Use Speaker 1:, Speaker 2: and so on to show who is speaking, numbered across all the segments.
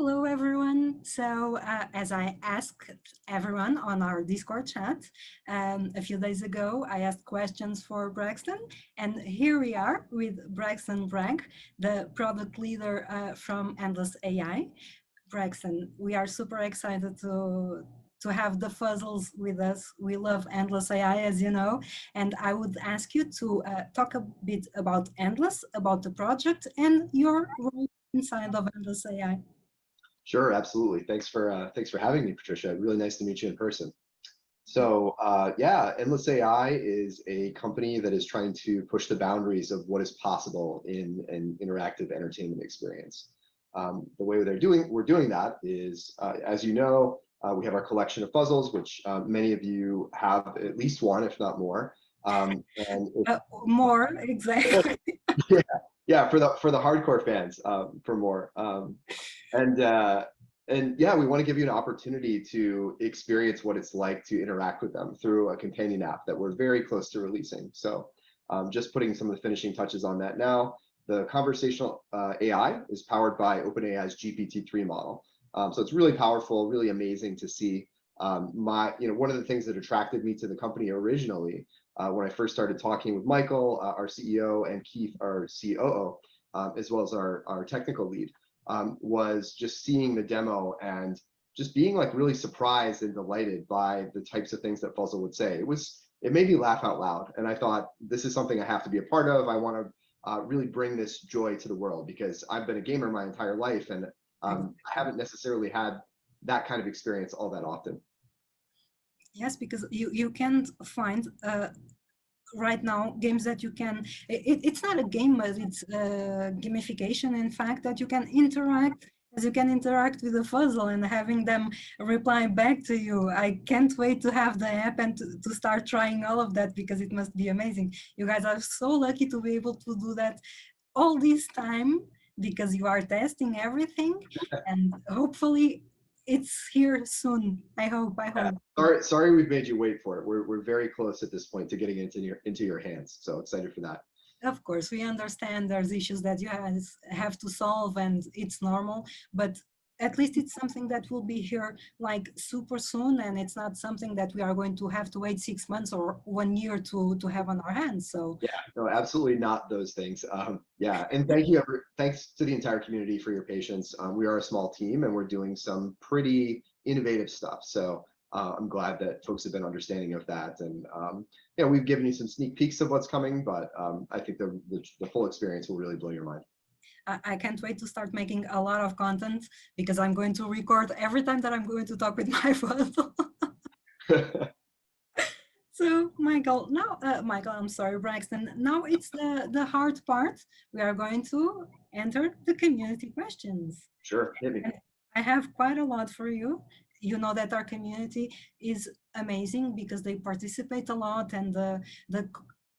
Speaker 1: Hello, everyone. So as I asked everyone on our Discord chat a few days ago, I asked questions for Braxton, and here we are with Braxton Bragg, the product leader from Endless AI. Braxton, we are super excited to have the Fuzzles with us. We love Endless AI, as you know, and I would ask you to talk a bit about Endless, about the project, and your role inside of Endless AI.
Speaker 2: Sure, absolutely. Thanks for having me, Patricia. Really nice to meet you in person. So yeah, Endless AI is a company that is trying to push the boundaries of what is possible in an interactive entertainment experience. The way we're doing that is, as you know, we have our collection of puzzles, which many of you have at least one, if not more. And
Speaker 1: More, exactly.
Speaker 2: yeah, yeah, for the hardcore fans, for more. And yeah, we want to give you an opportunity to experience what it's like to interact with them through a companion app that we're very close to releasing. So just putting some of the finishing touches on that now. The conversational AI is powered by OpenAI's GPT-3 model. So it's really powerful, really amazing to see. One of the things that attracted me to the company originally, when I first started talking with Michael, our CEO, and Keith, our COO, as well as our technical lead, was just seeing the demo and just being like really surprised and delighted by the types of things that Fuzzle would say. It made me laugh out loud, and I thought, this is something I have to be a part of. I want to really bring this joy to the world, because I've been a gamer my entire life, and I haven't necessarily had that kind of experience all that often.
Speaker 1: Yes, because you can't find right now games that you can, it's not a game, but it's gamification, in fact, that you can interact with the puzzle and having them reply back to you. I can't wait to have the app and to start trying all of that, because it must be amazing. You guys are so lucky to be able to do that all this time, because you are testing everything, and hopefully it's here soon. I hope.
Speaker 2: Yeah. Sorry we've made you wait for it. We're very close at this point to getting it into your hands. So excited for that.
Speaker 1: Of course, we understand there's issues that you have to solve, and it's normal, but at least it's something that will be here like super soon, and it's not something that we are going to have to wait 6 months or 1 year to have on our hands. So
Speaker 2: yeah, no, absolutely not those things. Yeah, and thanks to the entire community for your patience. We are a small team, and we're doing some pretty innovative stuff. So I'm glad that folks have been understanding of that. And yeah, we've given you some sneak peeks of what's coming, but I think the full experience will really blow your mind.
Speaker 1: I can't wait to start making a lot of content, because I'm going to record every time that I'm going to talk with my puzzle. So Michael, I'm sorry, Braxton. Now it's the hard part. We are going to enter the community questions.
Speaker 2: Sure, hit me.
Speaker 1: And I have quite a lot for you. You know that our community is amazing, because they participate a lot, and the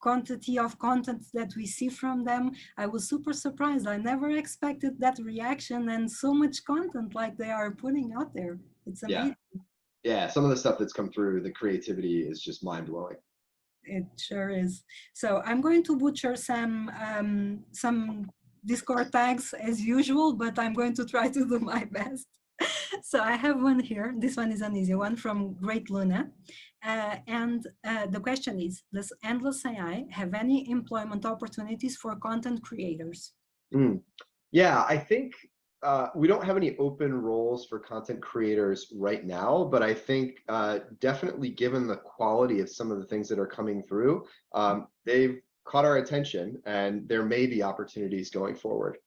Speaker 1: quantity of content that we see from them, I was super surprised. I never expected that reaction and so much content like they are putting out there. It's amazing.
Speaker 2: Yeah, some of the stuff that's come through, the creativity is just mind-blowing.
Speaker 1: It sure is. So I'm going to butcher some Discord tags as usual, but I'm going to try to do my best. So I have one here. This one is an easy one from Great Luna. And the question is, does Endless AI have any employment opportunities for content creators?
Speaker 2: Yeah, I think we don't have any open roles for content creators right now, but I think definitely, given the quality of some of the things that are coming through, they've caught our attention, and there may be opportunities going forward.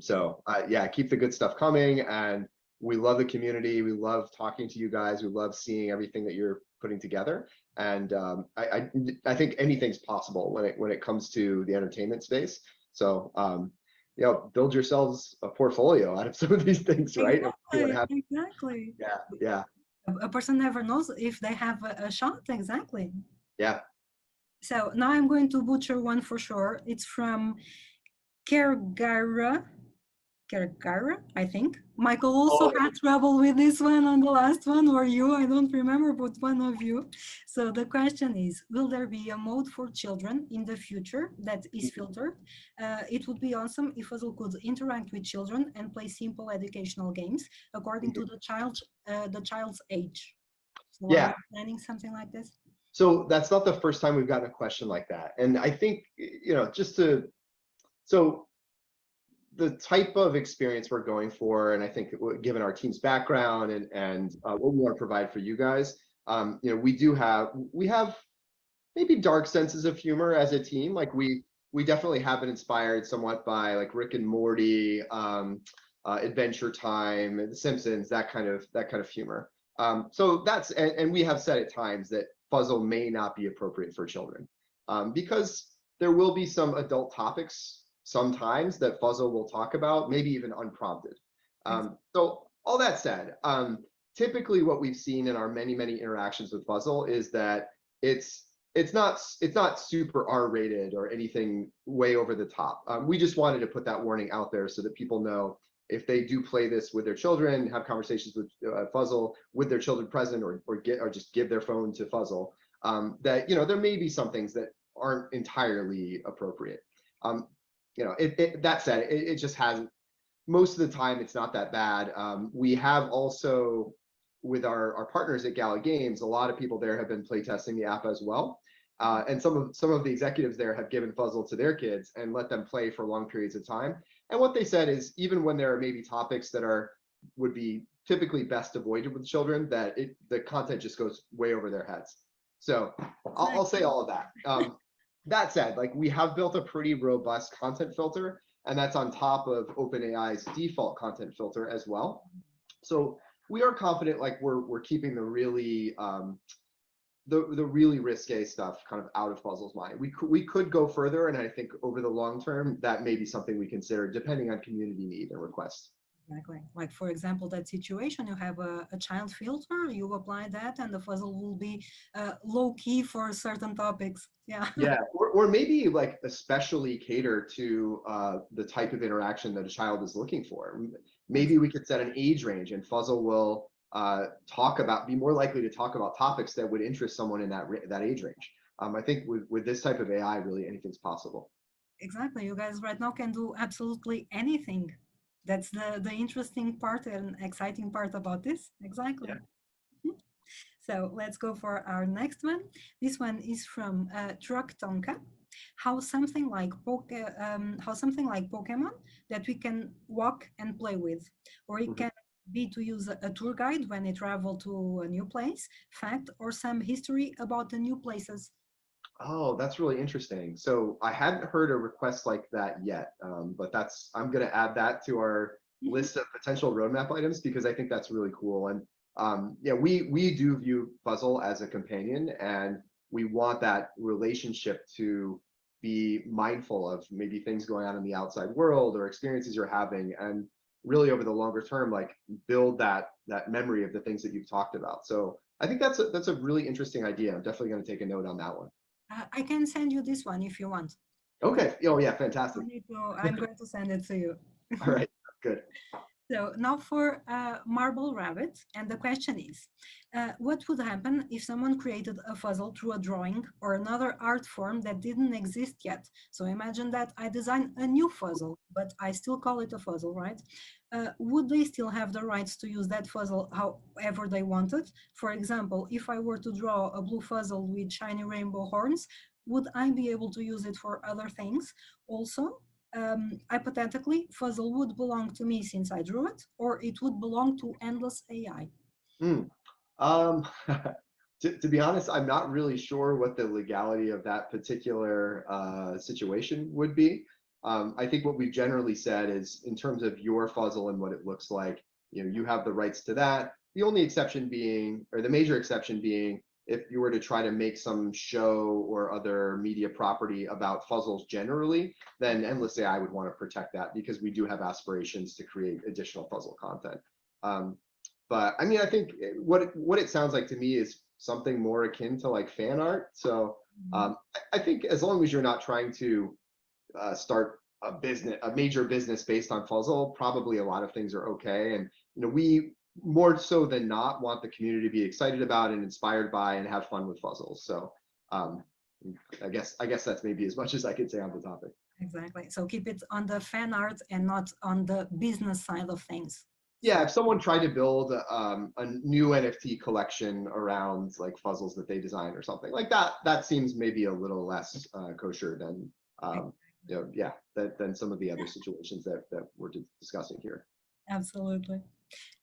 Speaker 2: So yeah, keep the good stuff coming, and we love the community. We love talking to you guys. We love seeing everything that you're putting together, and I think anything's possible when it comes to the entertainment space. So build yourselves a portfolio out of some of these things, right?
Speaker 1: Exactly.
Speaker 2: Yeah.
Speaker 1: A person never knows if they have a shot. Exactly.
Speaker 2: Yeah.
Speaker 1: So now I'm going to butcher one for sure. It's from Kergara. Kerkara, I think. Michael also
Speaker 2: Oh,
Speaker 1: had trouble with this one on the last one, or you, I don't remember, but one of you. So the question is, will there be a mode for children in the future that is filtered? It would be awesome if Fuzzle could interact with children and play simple educational games according to the child's age. So are
Speaker 2: yeah.
Speaker 1: you planning something like this?
Speaker 2: So that's not the first time we've gotten a question like that. And I think, so the type of experience we're going for, and I think given our team's background and what we want to provide for you guys, we have maybe dark senses of humor as a team. Like we definitely have been inspired somewhat by like Rick and Morty, Adventure Time, The Simpsons, that kind of humor. So that's and we have said at times that Fuzzle may not be appropriate for children because there will be some adult topics sometimes that Fuzzle will talk about, maybe even unprompted. So all that said, typically what we've seen in our many interactions with Fuzzle is that it's not super R-rated or anything way over the top. We just wanted to put that warning out there so that people know if they do play this with their children, have conversations with Fuzzle with their children present, or just give their phone to Fuzzle, that there may be some things that aren't entirely appropriate. That said, it just hasn't. Most of the time, it's not that bad. We have also, with our partners at Gala Games, a lot of people there have been playtesting the app as well. And some of the executives there have given Fuzzle to their kids and let them play for long periods of time. And what they said is, even when there are maybe topics that would be typically best avoided with children, that the content just goes way over their heads. So I'll say all of that. That said, like we have built a pretty robust content filter, and that's on top of OpenAI's default content filter as well. So we are confident, like we're keeping the really risque stuff kind of out of Fuzzle's mind. We could go further, and I think over the long term, that may be something we consider depending on community need and request.
Speaker 1: Exactly. Like, for example, that situation, you have a child filter, you apply that, and the Fuzzle will be low key for certain topics. Yeah.
Speaker 2: Yeah, or maybe like especially cater to the type of interaction that a child is looking for. Maybe we could set an age range, and Fuzzle will be more likely to talk about topics that would interest someone in that age range. I think with this type of AI, really anything's possible.
Speaker 1: Exactly. You guys right now can do absolutely anything. That's the interesting part and exciting part about this. Exactly.
Speaker 2: Yeah.
Speaker 1: So let's go for our next one. This one is from Truck Tonka. How something like Pokemon that we can walk and play with, or it can be to use a tour guide when we travel to a new place, fact, or some history about the new places.
Speaker 2: Oh, that's really interesting. So I hadn't heard a request like that yet, but I'm going to add that to our list of potential roadmap items because I think that's really cool. And yeah, we do view Fuzzle as a companion, and we want that relationship to be mindful of maybe things going on in the outside world or experiences you're having, and really over the longer term, like build that memory of the things that you've talked about. So I think that's a really interesting idea. I'm definitely going to take a note on that one.
Speaker 1: I can send you this one if you want.
Speaker 2: Okay. Oh yeah, fantastic.
Speaker 1: I'm going to send it to you.
Speaker 2: All right, good.
Speaker 1: So now for Marble Rabbit, and the question is, what would happen if someone created a Fuzzle through a drawing or another art form that didn't exist yet? So imagine that I design a new Fuzzle, but I still call it a Fuzzle, right? Would they still have the rights to use that Fuzzle however they wanted? For example, if I were to draw a blue Fuzzle with shiny rainbow horns, would I be able to use it for other things? Also, hypothetically, Fuzzle would belong to me since I drew it, or it would belong to Endless AI.
Speaker 2: Um, to be honest, I'm not really sure what the legality of that particular situation would be. I think what we've generally said is, in terms of your Fuzzle and what it looks like, you have the rights to that. The only exception being, or the major exception being, if you were to try to make some show or other media property about Fuzzles generally, then Endless AI would want to protect that because we do have aspirations to create additional Fuzzle content. But I mean, I think what it sounds like to me is something more akin to like fan art. So I think as long as you're not trying to start a major business based on Fuzzle, probably a lot of things are okay. And we more so than not want the community to be excited about and inspired by and have fun with Fuzzles. So I guess that's maybe as much as I could say on the topic.
Speaker 1: Exactly. So keep it on the fan art and not on the business side of things.
Speaker 2: Yeah, if someone tried to build a new NFT collection around like Fuzzles that they design or something like that, that seems maybe a little less kosher than than some of the other situations that we're discussing here.
Speaker 1: Absolutely.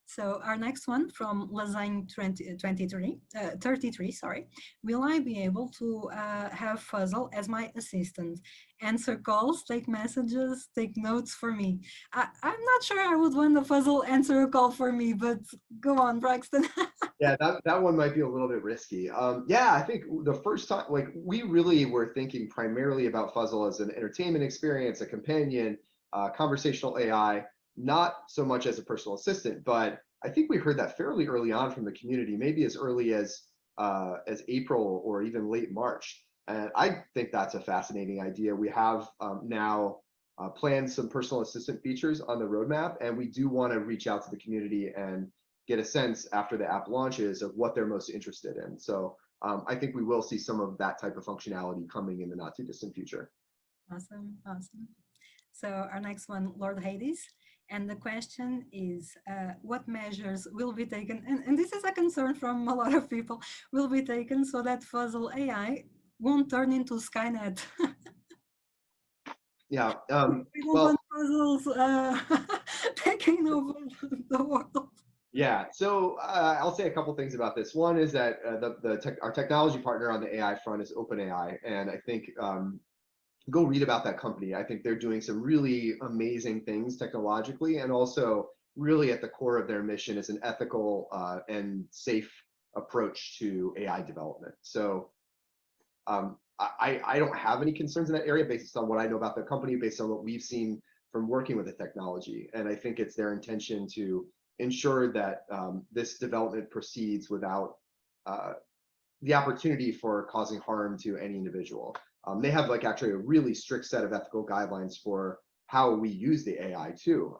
Speaker 1: So our next one from Lasagne 33, sorry. Will I be able to have Fuzzle as my assistant? Answer calls, take messages, take notes for me. I'm not sure I would want the Fuzzle answer a call for me, but go on, Braxton.
Speaker 2: Yeah, that one might be a little bit risky. Yeah, I think the first time, like we really were thinking primarily about Fuzzle as an entertainment experience, a companion, conversational AI, not so much as a personal assistant, but I think we heard that fairly early on from the community, maybe as early as April or even late March. And I think that's a fascinating idea. We have now planned some personal assistant features on the roadmap, and we do want to reach out to the community and get a sense after the app launches of what they're most interested in. So I think we will see some of that type of functionality coming in the not too distant future.
Speaker 1: Awesome, awesome. So our next one, Lord Hades. And the question is, what measures will be taken, and this is a concern from a lot of people, will be taken so that Fuzzle AI won't turn into Skynet?
Speaker 2: Yeah.
Speaker 1: We don't want puzzles taking over the world.
Speaker 2: Yeah, so I'll say a couple things about this. One is that our technology partner on the AI front is OpenAI, and I think go read about that company. I think they're doing some really amazing things technologically, and also really at the core of their mission is an ethical and safe approach to AI development. So I don't have any concerns in that area based on what I know about the company, based on what we've seen from working with the technology. And I think it's their intention to ensure that this development proceeds without the opportunity for causing harm to any individual. They have like actually a really strict set of ethical guidelines for how we use the AI too.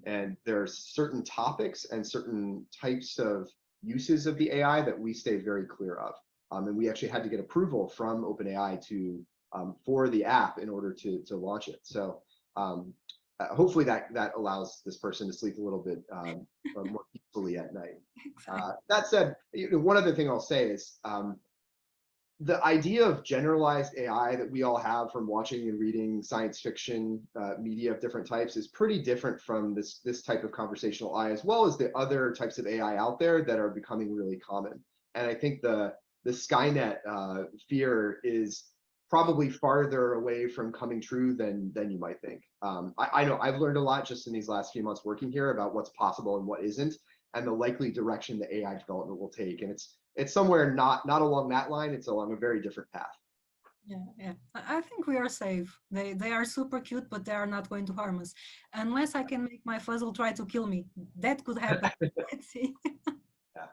Speaker 2: And there's certain topics and certain types of uses of the AI that we stay very clear of. And we actually had to get approval from OpenAI to for the app in order to launch it. So hopefully that allows this person to sleep a little bit more peacefully at night. That said, one other thing I'll say is the idea of generalized AI that we all have from watching and reading science fiction media of different types is pretty different from this type of conversational AI, as well as the other types of AI out there that are becoming really common. And I think the Skynet fear is probably farther away from coming true than you might think. I know I've learned a lot just in these last few months working here about what's possible and what isn't, and the likely direction the AI development will take. And it's somewhere not along that line. It's along a very different path.
Speaker 1: Yeah. I think we are safe. They are super cute, but they are not going to harm us, unless I can make my Fuzzle try to kill me. That could happen. Let's see.
Speaker 2: Yeah.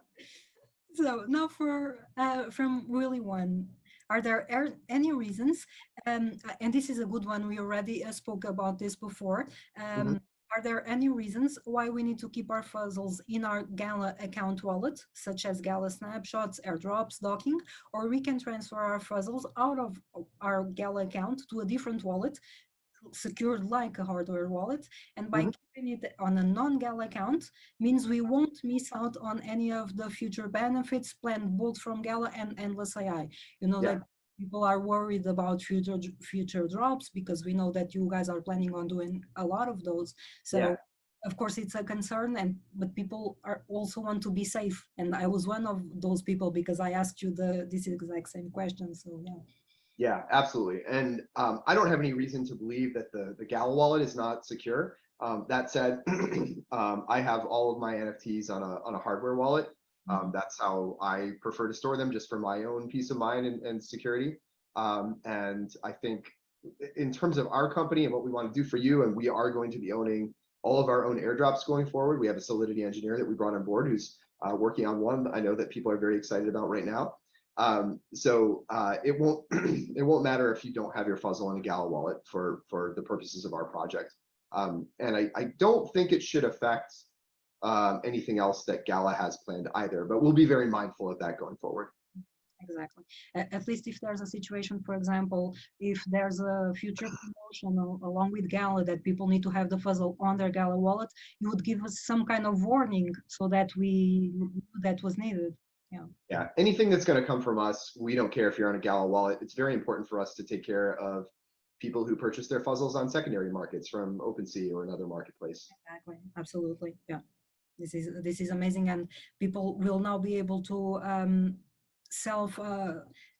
Speaker 1: So now from Willy One, are there any reasons? And this is a good one. We already spoke about this before. Are there any reasons why we need to keep our Fuzzles in our Gala account wallet, such as Gala snapshots, airdrops, docking, or we can transfer our Fuzzles out of our Gala account to a different wallet, secured like a hardware wallet, and by keeping it on a non-Gala account means we won't miss out on any of the future benefits planned both from Gala and Endless AI. That people are worried about future drops, because we know that you guys are planning on doing a lot of those. So of course it's a concern, but people are also want to be safe, and I was one of those people because I asked you this exact same question. So
Speaker 2: yeah, absolutely. And I don't have any reason to believe that the Gala wallet is not secure. That said, I have all of my NFTs on a hardware wallet. That's how I prefer to store them, just for my own peace of mind and security. And I think in terms of our company and what we want to do for you, and we are going to be owning all of our own airdrops going forward. We have a Solidity engineer that we brought on board who's working on one I know that people are very excited about right now. It won't it won't matter if you don't have your Fuzzle in a Gala wallet for the purposes of our project. And I don't think it should affect anything else that Gala has planned either, but we'll be very mindful of that going forward.
Speaker 1: Exactly. At least if there's a situation, for example, if there's a future promotion along with Gala that people need to have the Fuzzle on their Gala wallet, you would give us some kind of warning so that we that was needed. Yeah.
Speaker 2: Yeah. Anything that's going to come from us, we don't care if you're on a Gala wallet. It's very important for us to take care of people who purchase their Fuzzles on secondary markets from OpenSea or another marketplace.
Speaker 1: Exactly. Absolutely. Yeah. This is amazing, and people will now be able to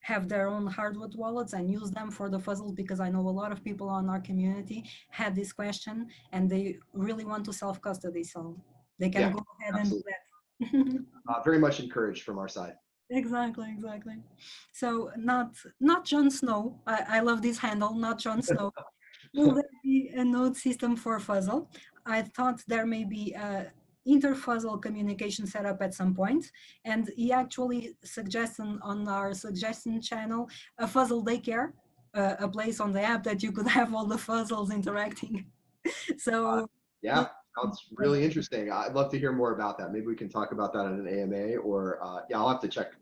Speaker 1: have their own hardware wallets and use them for the Fuzzles, because I know a lot of people on our community had this question and they really want to self-custody, so they can go ahead
Speaker 2: absolutely.
Speaker 1: and do that.
Speaker 2: Very much encouraged from our side.
Speaker 1: Exactly. So not Jon Snow. I love this handle, not Jon Snow. Will there be a node system for Fuzzle? I thought there may be a inter-Fuzzle communication setup at some point, and he actually suggested on our suggestion channel a Fuzzle daycare, a place on the app that you could have all the Fuzzles interacting. So
Speaker 2: yeah, sounds really interesting. I'd love to hear more about that. Maybe we can talk about that in an AMA, or yeah, I'll have to check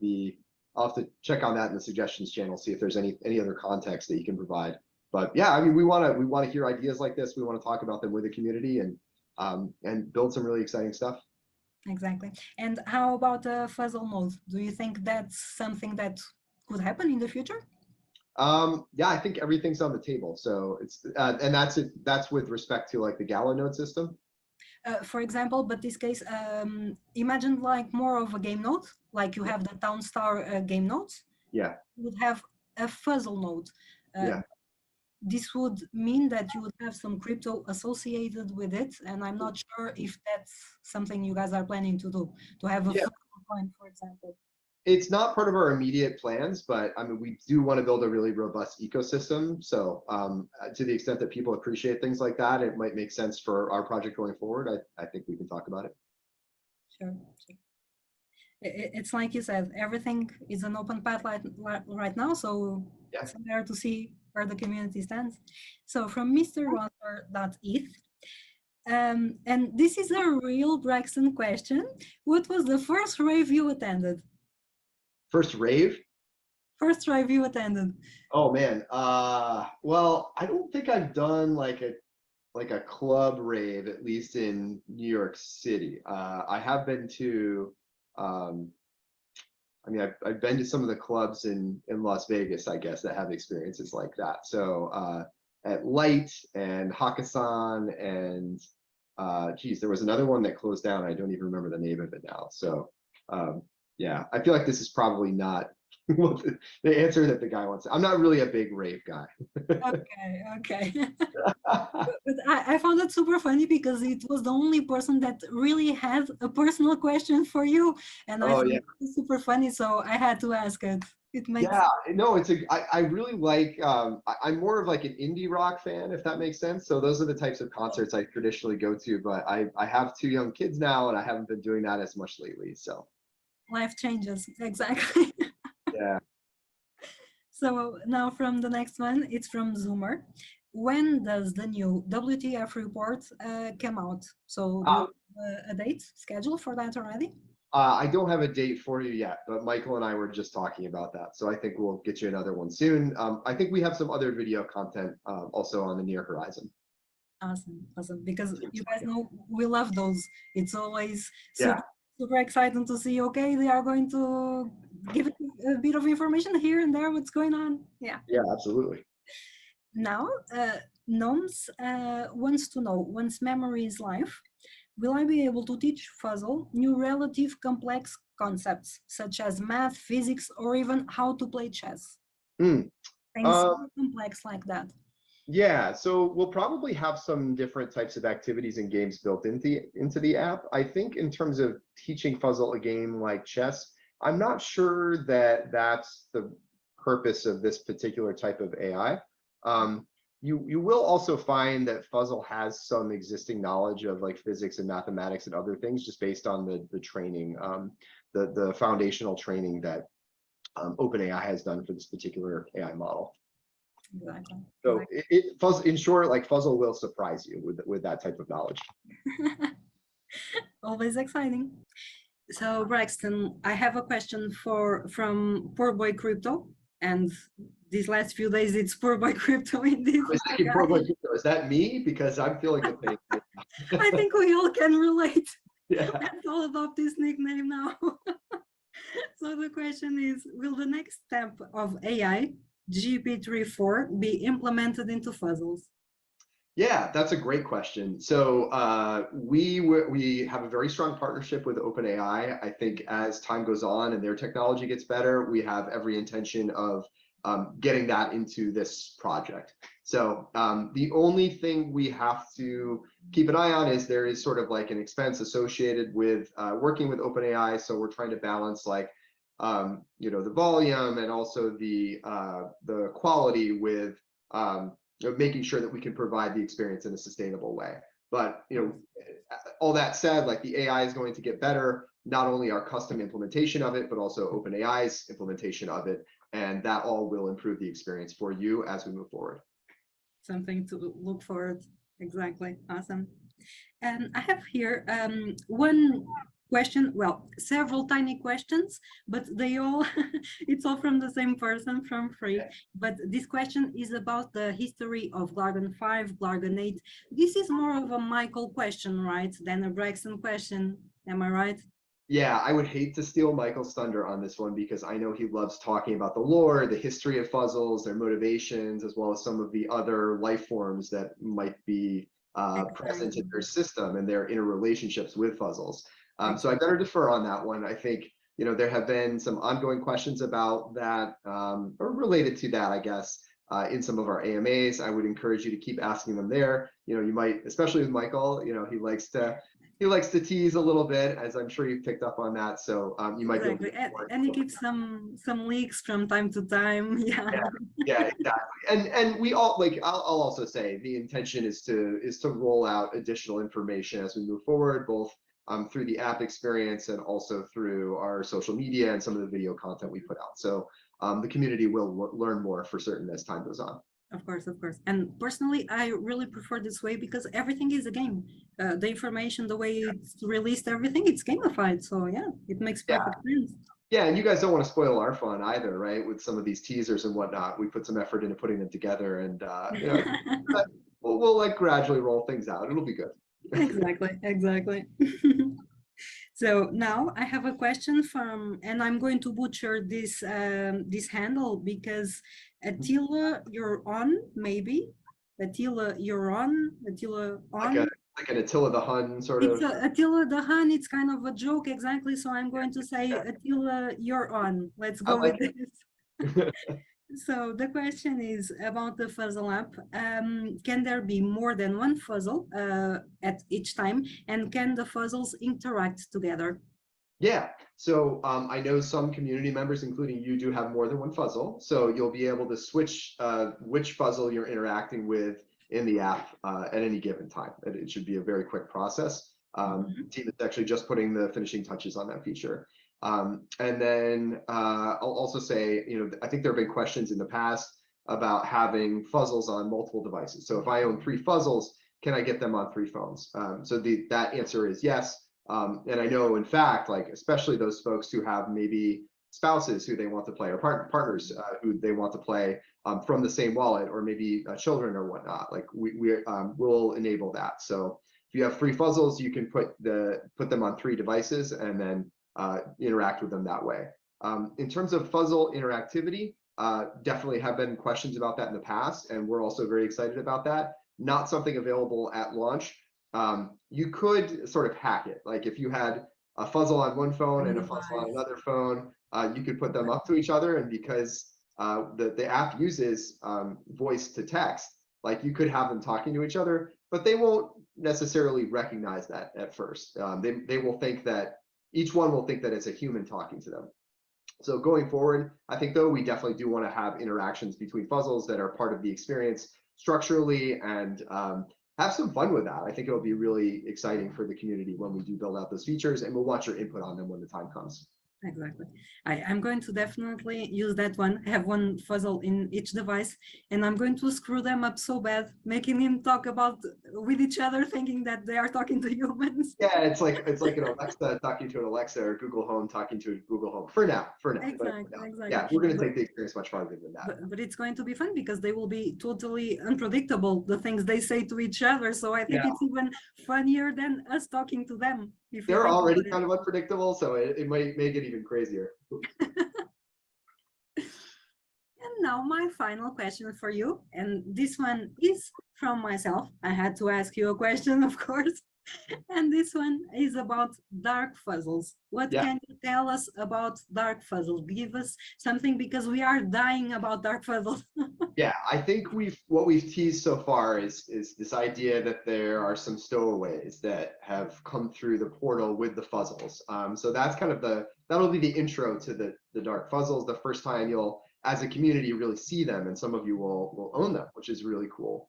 Speaker 2: on that in the suggestions channel, see if there's any other context that you can provide. But yeah, I mean, we want to hear ideas like this. We want to talk about them with the community and build some really exciting stuff.
Speaker 1: Exactly. And how about a Fuzzle node? Do you think that's something that could happen in the future?
Speaker 2: Yeah, I think everything's on the table. So it's and that's with respect to like the Gala node system.
Speaker 1: For example, but this case, imagine like more of a game node, like you have the Town Star game nodes.
Speaker 2: Yeah.
Speaker 1: You would have a Fuzzle node.
Speaker 2: Yeah.
Speaker 1: This would mean that you would have some crypto associated with it, and I'm not sure if that's something you guys are planning to do, to have a Fuzzle coin, for example.
Speaker 2: It's not part of our immediate plans, but I mean, we do want to build a really robust ecosystem. So to the extent that people appreciate things like that, it might make sense for our project going forward. I think we can talk about it.
Speaker 1: Sure. It's like you said, everything is an open path right now, so it's there to see where the community stands. So from Mr. Rosser.eth, and this is a real Braxton question. What was the first rave you attended?
Speaker 2: First rave?
Speaker 1: First rave you attended.
Speaker 2: Oh man. Well, I don't think I've done like a club rave, at least in New York City. I have been to I mean, I've been to some of the clubs in Las Vegas, I guess, that have experiences like that. So at Light and Hakkasan and geez, there was another one that closed down. I don't even remember the name of it now. So yeah, I feel like this is probably not the answer that the guy wants. I'm not really a big rave guy.
Speaker 1: Okay. But I found it super funny because it was the only person that really had a personal question for you, and I thought it was super funny, so I had to ask it. It makes
Speaker 2: no, I really like I'm more of like an indie rock fan, if that makes sense. So those are the types of concerts I traditionally go to, but I have 2 young kids now and I haven't been doing that as much lately. So
Speaker 1: life changes, exactly.
Speaker 2: Yeah.
Speaker 1: So now from the next one, it's from Zoomer. When does the new WTF report come out? So do you have a date scheduled for that already?
Speaker 2: I don't have a date for you yet, but Michael and I were just talking about that. So I think we'll get you another one soon. I think we have some other video content also on the near horizon.
Speaker 1: Awesome. Because you guys know we love those. It's always super exciting to see, okay, they are going to give it a bit of information here and there, what's going on. Yeah,
Speaker 2: absolutely.
Speaker 1: Now, Noms wants to know, once memory is live, will I be able to teach Fuzzle new relative complex concepts, such as math, physics, or even how to play chess? Things super complex like that.
Speaker 2: Yeah, so we'll probably have some different types of activities and games built into the app. I think in terms of teaching Fuzzle a game like chess, I'm not sure that that's the purpose of this particular type of AI. You will also find that Fuzzle has some existing knowledge of like physics and mathematics and other things just based on the training, the foundational training that OpenAI has done for this particular AI model.
Speaker 1: Exactly.
Speaker 2: So in short, like Fuzzle will surprise you with that type of knowledge.
Speaker 1: Always exciting. So Braxton, I have a question from Poor Boy Crypto, and these last few days it's Poor Boy Crypto indeed.
Speaker 2: I was thinking, Poor Boy Crypto, is that me? Because I'm feeling the pain.
Speaker 1: I think we all can relate.
Speaker 2: Yeah.
Speaker 1: Let's all adopt this nickname now. So the question is, will the next step of AI, GP3.4, be implemented into Fuzzles?
Speaker 2: Yeah, that's a great question. So we have a very strong partnership with OpenAI. I think as time goes on and their technology gets better, we have every intention of getting that into this project. So the only thing we have to keep an eye on is there is sort of like an expense associated with working with OpenAI. So we're trying to balance like the volume and also the quality with making sure that we can provide the experience in a sustainable way. But all that said, like the AI is going to get better, not only our custom implementation of it, but also OpenAI's implementation of it. And that all will improve the experience for you as we move forward.
Speaker 1: Something to look forward. Exactly. Awesome. And I have here one question, well, several tiny questions, but they all, it's all from the same person, from Free. But this question is about the history of Glargon 5, Glargon 8. This is more of a Michael question, right, than a Braxton question. Am I right?
Speaker 2: Yeah, I would hate to steal Michael's thunder on this one because I know he loves talking about the lore, the history of Fuzzles, their motivations, as well as some of the other life forms that might be present in their system and their interrelationships with Fuzzles. So I better defer on that one. I think there have been some ongoing questions about that or related to that, I guess, in some of our AMAs. I would encourage you to keep asking them there. You might, especially with Michael, he likes to tease a little bit, as I'm sure you've picked up on that. So you might be able to
Speaker 1: and he gives some leaks from time to time.
Speaker 2: Yeah, exactly. And we all I'll also say the intention is to roll out additional information as we move forward, both through the app experience and also through our social media and some of the video content we put out. So the community will learn more for certain as time goes on.
Speaker 1: Of course. And personally, I really prefer this way because everything is a game. The information, the way it's released, everything, it's gamified. So yeah, it makes perfect sense.
Speaker 2: Yeah, and you guys don't want to spoil our fun either, right? With some of these teasers and whatnot, we put some effort into putting them together, and we'll like gradually roll things out. It'll be good.
Speaker 1: Exactly. So now I have a question from, and I'm going to butcher this this handle because Attila, you're on, maybe. Attila, you're on. Attila on.
Speaker 2: Like an Attila the Hun sort of.
Speaker 1: Attila the Hun, it's kind of a joke, exactly. So I'm going to say, Attila, you're on. Let's go with this. So the question is about the Fuzzle app. Can there be more than one Fuzzle at each time? And can the Fuzzles interact together?
Speaker 2: Yeah, so I know some community members, including you, do have more than one Fuzzle. So you'll be able to switch which Fuzzle you're interacting with in the app at any given time. It should be a very quick process. The team is actually just putting the finishing touches on that feature. And then I'll also say, I think there have been questions in the past about having Fuzzles on multiple devices. So if I own 3 Fuzzles, can I get them on 3 phones? So that answer is yes. And I know, in fact, like especially those folks who have maybe spouses who they want to play, or partners who they want to play from the same wallet, or maybe children or whatnot. Like we'll enable that. So if you have 3 Fuzzles, you can put them on 3 devices and then interact with them that way. In terms of Fuzzle interactivity, definitely have been questions about that in the past, and we're also very excited about that. Not something available at launch. You could sort of hack it. Like if you had a Fuzzle on one phone and a Fuzzle on another phone, you could put them up to each other, and because the app uses voice to text, like you could have them talking to each other, but they won't necessarily recognize that at first. They will think that each one will think that it's a human talking to them. So going forward, I think though we definitely do want to have interactions between Fuzzles that are part of the experience structurally, and have some fun with that. I think it'll be really exciting for the community when we do build out those features, and we'll want your input on them when the time comes.
Speaker 1: Exactly. I'm going to definitely use that one, have one fuzzle in each device, and I'm going to screw them up so bad, making them talk about with each other, thinking that they are talking to humans.
Speaker 2: Yeah, it's like an Alexa talking to an Alexa or Google Home talking to a Google Home for now. But
Speaker 1: Exactly, exactly.
Speaker 2: yeah, we're going to take the experience much farther than that.
Speaker 1: But it's going to be fun because they will be totally unpredictable, the things they say to each other. So I think
Speaker 2: Yeah,
Speaker 1: it's even funnier than us talking to them, if you
Speaker 2: they're
Speaker 1: think
Speaker 2: already
Speaker 1: about it.
Speaker 2: kind of unpredictable, so it might make it even crazier.
Speaker 1: And now my final question for you, and this one is from myself. I had to ask you a question, of course. And this one is about dark fuzzles. What
Speaker 2: Yeah.
Speaker 1: can you tell us about dark fuzzles? Give us something because we are dying about dark fuzzles.
Speaker 2: Yeah, I think what we've teased so far is this idea that there are some stowaways that have come through the portal with the fuzzles. So that's kind of that'll be the intro to the dark fuzzles. The first time you'll, as a community, really see them, and some of you will own them, which is really cool.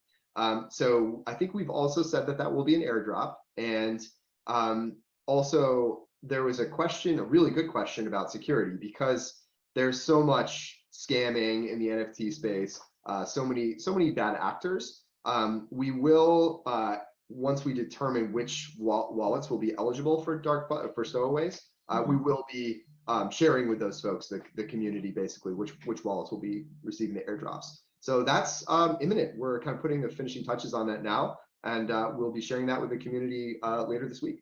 Speaker 2: So I think we've also said that will be an airdrop, and also there was a question, a really good question about security, because there's so much scamming in the NFT space. So many bad actors. We will once we determine which wallets will be eligible for for stowaways, we will be sharing with those folks, the community, basically, which wallets will be receiving the airdrops. So that's imminent. We're kind of putting the finishing touches on that now, and we'll be sharing that with the community later this week.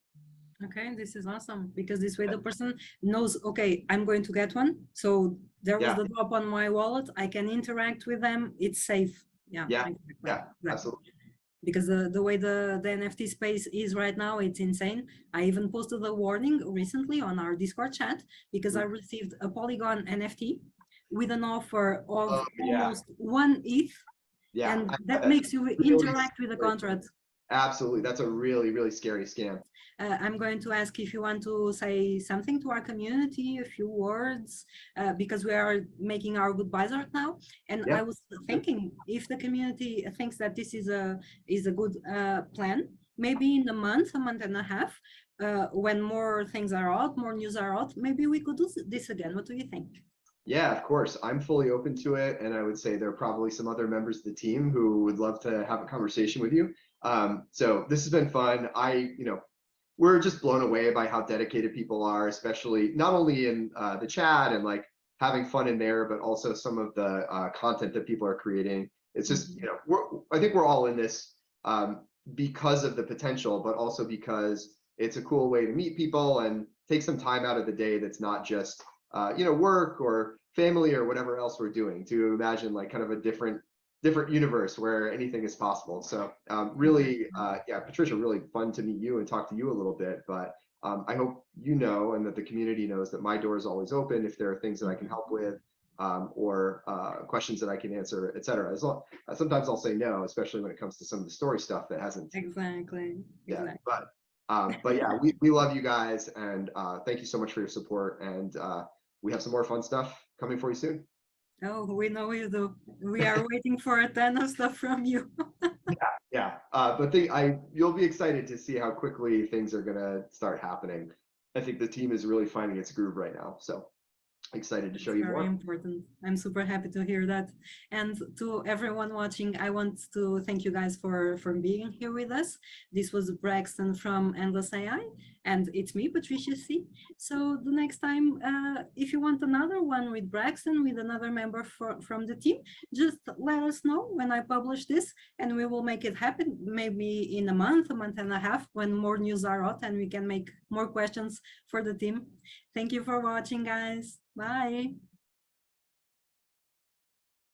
Speaker 1: Okay, this is awesome because this way the person knows, okay, I'm going to get one. So there was the drop on my wallet. I can interact with them. It's safe. Yeah, exactly.
Speaker 2: Yeah, absolutely.
Speaker 1: Because the way the NFT space is right now, it's insane. I even posted a warning recently on our Discord chat because I received a Polygon NFT with an offer of almost 1 ETH.
Speaker 2: Yeah,
Speaker 1: and that makes you interact with the contract.
Speaker 2: Absolutely. That's a really scary scam.
Speaker 1: I'm going to ask if you want to say something to our community, a few words, because we are making our goodbyes right now. And I was thinking, if the community thinks that this is a good plan, maybe in a month and a half, when more things are out, more news are out, maybe we could do this again. What do you think?
Speaker 2: Yeah, of course. I'm fully open to it. And I would say there are probably some other members of the team who would love to have a conversation with you. So this has been fun. We're just blown away by how dedicated people are, especially not only in the chat and like having fun in there, but also some of the content that people are creating. It's just, I think we're all in this because of the potential, but also because it's a cool way to meet people and take some time out of the day that's not just work or family or whatever else we're doing, to imagine like kind of a different universe where anything is possible. So really, Patricia, really fun to meet you and talk to you a little bit, but I hope you know, and that the community knows, that my door is always open if there are things that I can help with, or questions that I can answer, etc. Sometimes I'll say no, especially when it comes to some of the story stuff that hasn't.
Speaker 1: Exactly.
Speaker 2: But yeah, we love you guys, and thank you so much for your support, and we have some more fun stuff coming for you soon.
Speaker 1: Oh, we know you do. We are waiting for a ton of stuff from you.
Speaker 2: But you'll be excited to see how quickly things are gonna start happening. I think the team is really finding its groove right now, so excited to show you more.
Speaker 1: Very important. I'm super happy to hear that. And to everyone watching, I want to thank you guys for being here with us. This was Braxton from Endless AI, and it's me, Patricia C. So the next time, if you want another one with Braxton, with another member from the team, just let us know when I publish this, and we will make it happen, maybe in a month and a half, when more news are out and we can make more questions for the team. Thank you for watching, guys. Bye.